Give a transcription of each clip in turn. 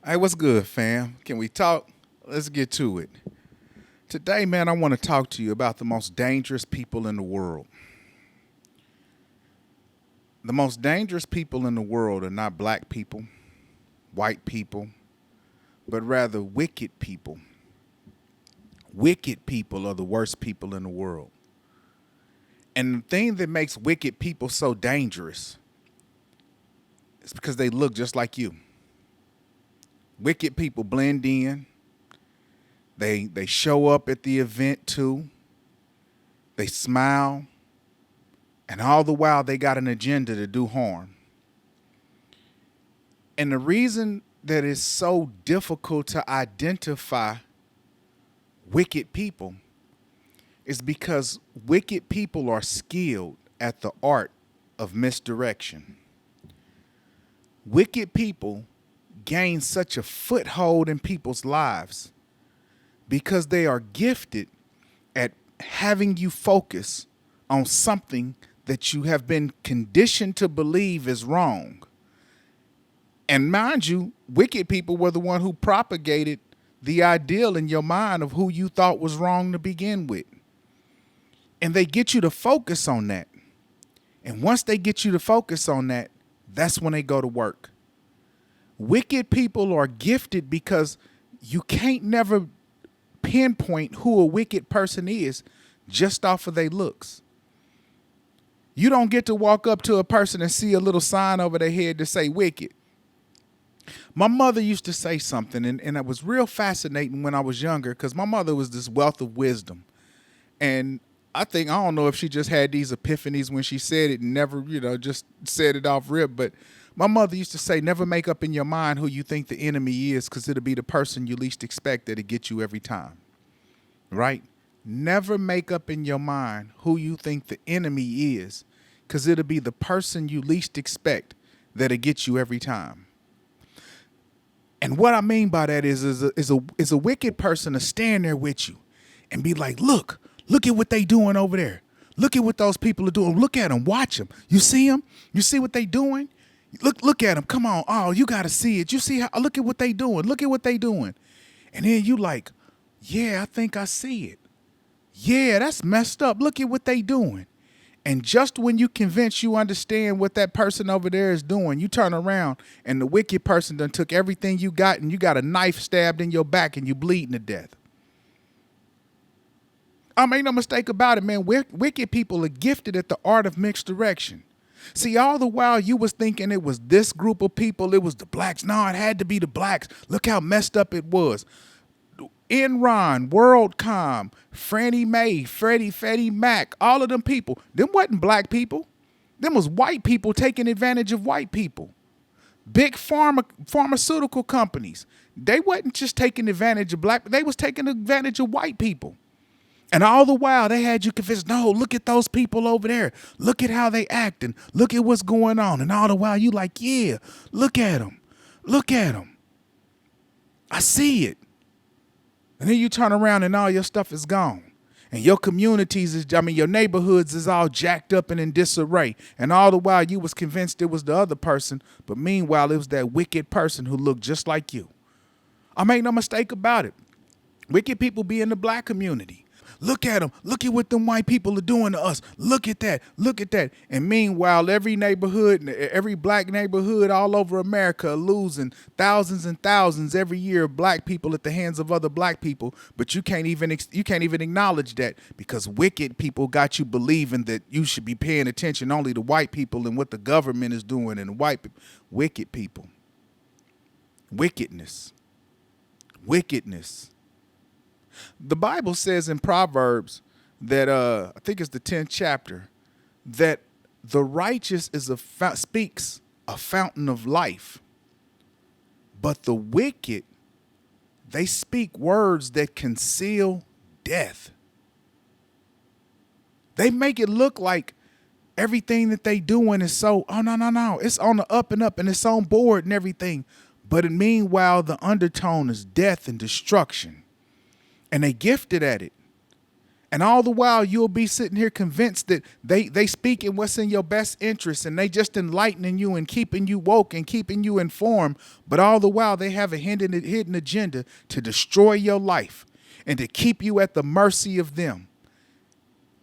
Hey, what's good, fam? Can we talk? Let's get to it. Today, man, I want to talk to you about the most dangerous people in the world. The most dangerous people in the world are not black people, white people, but rather wicked people. Wicked people are the worst people in the world. And the thing that makes wicked people so dangerous is because they look just like you. Wicked people blend in. They show up at the event too. They smile. And all the while, they got an agenda to do harm. And the reason that it's so difficult to identify wicked people is because wicked people are skilled at the art of misdirection. Wicked people gain such a foothold in people's lives because they are gifted at having you focus on something that you have been conditioned to believe is wrong. And mind you, wicked people were the one who propagated the ideal in your mind of who you thought was wrong to begin with. And they get you to focus on that. And once they get you to focus on that, that's when they go to work. Wicked people are gifted because you can't never pinpoint who a wicked person is just off of their looks. You don't get to walk up to a person and see a little sign over their head to say wicked. My mother used to say something, and it was real fascinating when I was younger because my mother was this wealth of wisdom. And I don't know if she just had these epiphanies when she said it and never, just said it off rip. But my mother used to say, never make up in your mind who you think the enemy is because it'll be the person you least expect that'll get you every time. Right? Never make up in your mind who you think the enemy is because it'll be the person you least expect that'll get you every time. And what I mean by that is a wicked person to stand there with you and be like, look at what they doing over there. Look at what those people are doing. Look at them. Watch them. You see them? You see what they doing? Look at them. Come on. Oh, you got to see it. You see how? Look at what they doing. Look at what they doing. And then you like, yeah, I think I see it. Yeah, that's messed up. Look at what they doing. And just when you convince you understand what that person over there is doing, you turn around and the wicked person done took everything you got and you got a knife stabbed in your back and you bleeding to death. I make no mistake about it, man. Wicked people are gifted at the art of misdirection. See, all the while you was thinking it was this group of people, it was the blacks. No, it had to be the blacks. Look how messed up it was. Enron, WorldCom, Franny Mae, Freddie Mac, all of them people, them wasn't black people. Them was white people taking advantage of white people. Big pharmaceutical companies, they wasn't just taking advantage of black, they was taking advantage of white people. And all the while they had you convinced, no, look at those people over there. Look at how they acting. Look at what's going on. And all the while you like, yeah, look at them. Look at them. I see it. And then you turn around and all your stuff is gone. And your your neighborhoods is all jacked up and in disarray. And all the while you was convinced it was the other person. But meanwhile, it was that wicked person who looked just like you. I make no mistake about it. Wicked people be in the black community. Look at them. Look at what them white people are doing to us. Look at that. Look at that. And meanwhile, every neighborhood, every black neighborhood all over America are losing thousands and thousands every year of black people at the hands of other black people. But you can't even acknowledge that because wicked people got you believing that you should be paying attention only to white people and what the government is doing and wicked people. Wickedness. Wickedness. The Bible says in Proverbs that I think it's the 10th chapter that the righteous speaks a fountain of life, but the wicked, they speak words that conceal death. They make it look like everything that they doing is so, oh no, it's on the up and up and it's on board and everything, but meanwhile the undertone is death and destruction. And they gifted at it. And all the while, you'll be sitting here convinced that they speaking what's in your best interest, and they just enlightening you and keeping you woke and keeping you informed. But all the while, they have a hidden agenda to destroy your life and to keep you at the mercy of them,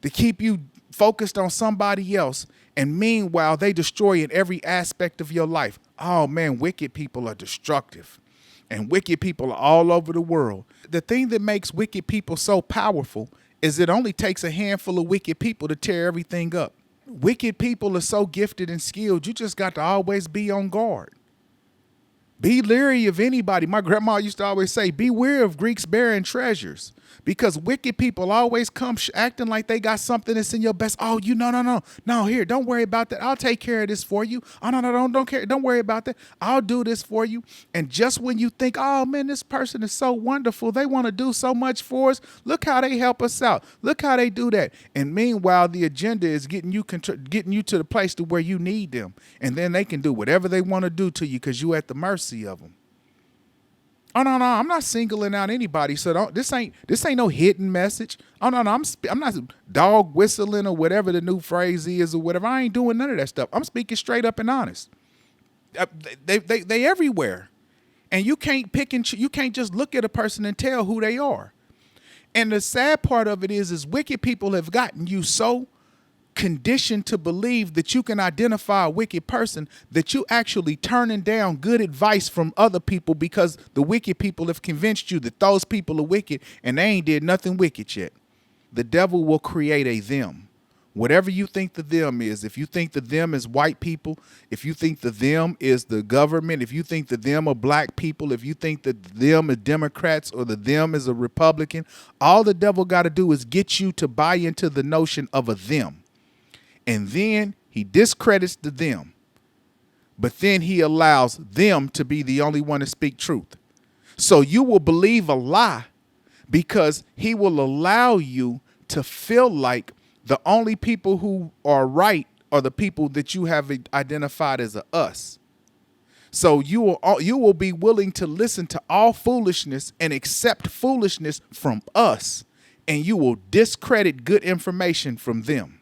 to keep you focused on somebody else. And meanwhile, they destroy in every aspect of your life. Oh man, wicked people are destructive. And wicked people are all over the world. The thing that makes wicked people so powerful is it only takes a handful of wicked people to tear everything up. Wicked people are so gifted and skilled, you just got to always be on guard. Be leery of anybody. My grandma used to always say, beware of Greeks bearing treasures, because wicked people always come acting like they got something that's in your best. Oh, no, here, don't worry about that. I'll take care of this for you. Oh, no, don't care. Don't worry about that. I'll do this for you. And just when you think, oh man, this person is so wonderful, they want to do so much for us. Look how they help us out. Look how they do that. And meanwhile, the agenda is getting you to the place to where you need them. And then they can do whatever they want to do to you because you're at the mercy of them. Oh no, I'm not singling out anybody. So this ain't no hidden message. Oh no, I'm not dog whistling or whatever the new phrase is or whatever. I ain't doing none of that stuff. I'm speaking straight up and honest. They everywhere, and you can't you can't just look at a person and tell who they are. And the sad part of it is wicked people have gotten you so conditioned to believe that you can identify a wicked person that you actually turning down good advice from other people because the wicked people have convinced you that those people are wicked and they ain't did nothing wicked yet. The devil will create a them. Whatever you think the them is, if you think the them is white people, if you think the them is the government, if you think the them are black people, if you think that them is Democrats or the them is a Republican, all the devil got to do is get you to buy into the notion of a them. And then he discredits the them. But then he allows them to be the only one to speak truth. So you will believe a lie because he will allow you to feel like the only people who are right are the people that you have identified as a us. So you will be willing to listen to all foolishness and accept foolishness from us. And you will discredit good information from them.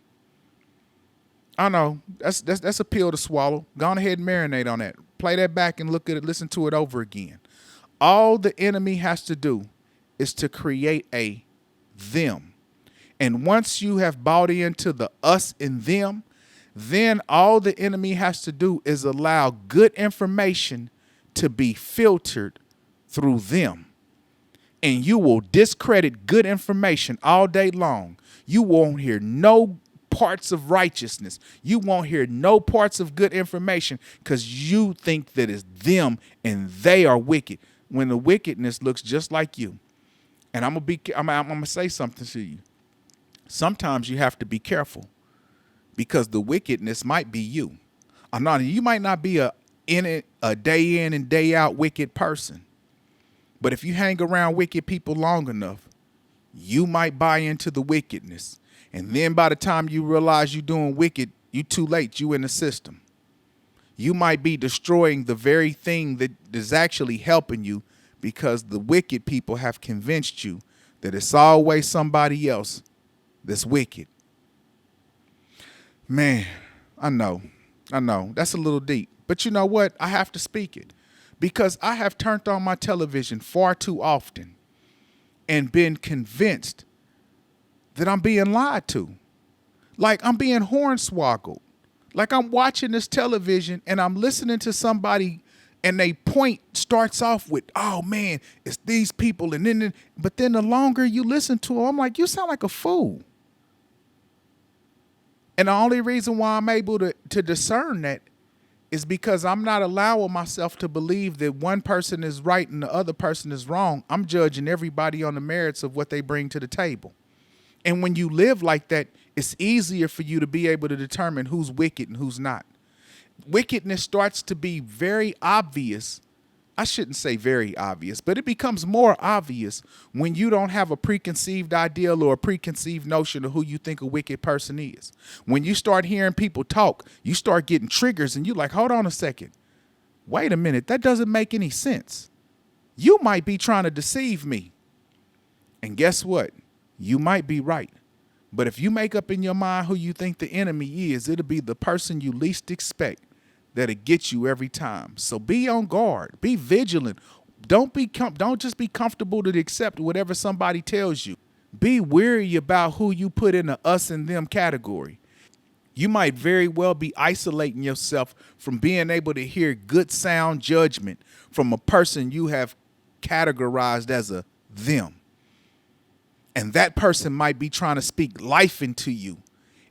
I know that's a pill to swallow. Go on ahead and marinate on that. Play that back and look at it, listen to it over again. All the enemy has to do is to create a them. And once you have bought into the us and them, then all the enemy has to do is allow good information to be filtered through them. And you will discredit good information all day long. You won't hear no parts of righteousness. You won't hear no parts of good information because you think that it's them and they are wicked when the wickedness looks just like you. And I'm gonna say something to you. Sometimes you have to be careful because the wickedness might be you. You might not be a day in and day out wicked person, but if you hang around wicked people long enough, you might buy into the wickedness. And then by the time you realize you're doing wicked, you too late. You in the system. You might be destroying the very thing that is actually helping you because the wicked people have convinced you that it's always somebody else that's wicked. Man, I know. That's a little deep. But you know what? I have to speak it because I have turned on my television far too often and been convinced that I'm being lied to. Like I'm being hornswoggled. Like I'm watching this television and I'm listening to somebody and they point starts off with, oh man, it's these people. But then the longer you listen to them, I'm like, you sound like a fool. And the only reason why I'm able to discern that is because I'm not allowing myself to believe that one person is right and the other person is wrong. I'm judging everybody on the merits of what they bring to the table. And when you live like that, it's easier for you to be able to determine who's wicked and who's not. Wickedness starts to be very obvious. I shouldn't say very obvious, but it becomes more obvious when you don't have a preconceived ideal or a preconceived notion of who you think a wicked person is. When you start hearing people talk, you start getting triggers and you're like, hold on a second. Wait a minute. That doesn't make any sense. You might be trying to deceive me. And guess what? You might be right. But if you make up in your mind who you think the enemy is, it'll be the person you least expect that'll get you every time. So be on guard. Be vigilant. Don't just be comfortable to accept whatever somebody tells you. Be wary about who you put in the us and them category. You might very well be isolating yourself from being able to hear good sound judgment from a person you have categorized as a them. And that person might be trying to speak life into you.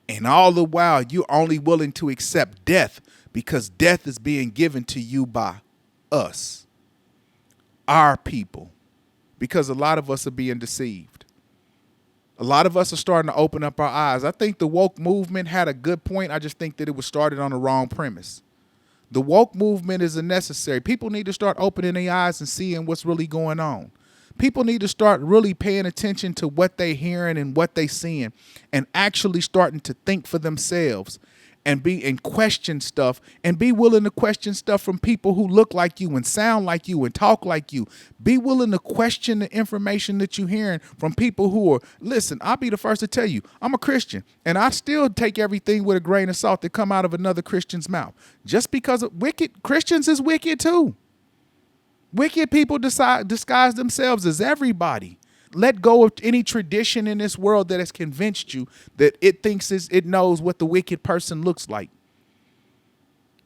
And all the while, you're only willing to accept death because death is being given to you by us, our people, because a lot of us are being deceived. A lot of us are starting to open up our eyes. I think the woke movement had a good point. I just think that it was started on the wrong premise. The woke movement is necessary. People need to start opening their eyes and seeing what's really going on. People need to start really paying attention to what they're hearing and what they're seeing and actually starting to think for themselves and question stuff and be willing to question stuff from people who look like you and sound like you and talk like you. Be willing to question the information that you're hearing from people who are, listen, I'll be the first to tell you, I'm a Christian and I still take everything with a grain of salt that come out of another Christian's mouth. Just because wicked Christians is wicked too. Wicked people disguise themselves as everybody. Let go of any tradition in this world that has convinced you that it thinks it knows what the wicked person looks like.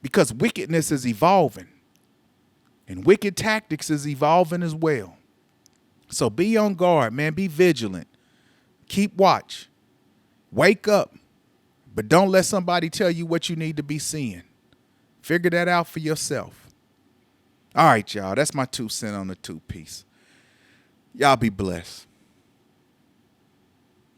Because wickedness is evolving. And wicked tactics is evolving as well. So be on guard, man. Be vigilant. Keep watch. Wake up. But don't let somebody tell you what you need to be seeing. Figure that out for yourself. All right, y'all. That's my 2 cents on the 2-piece. Y'all be blessed.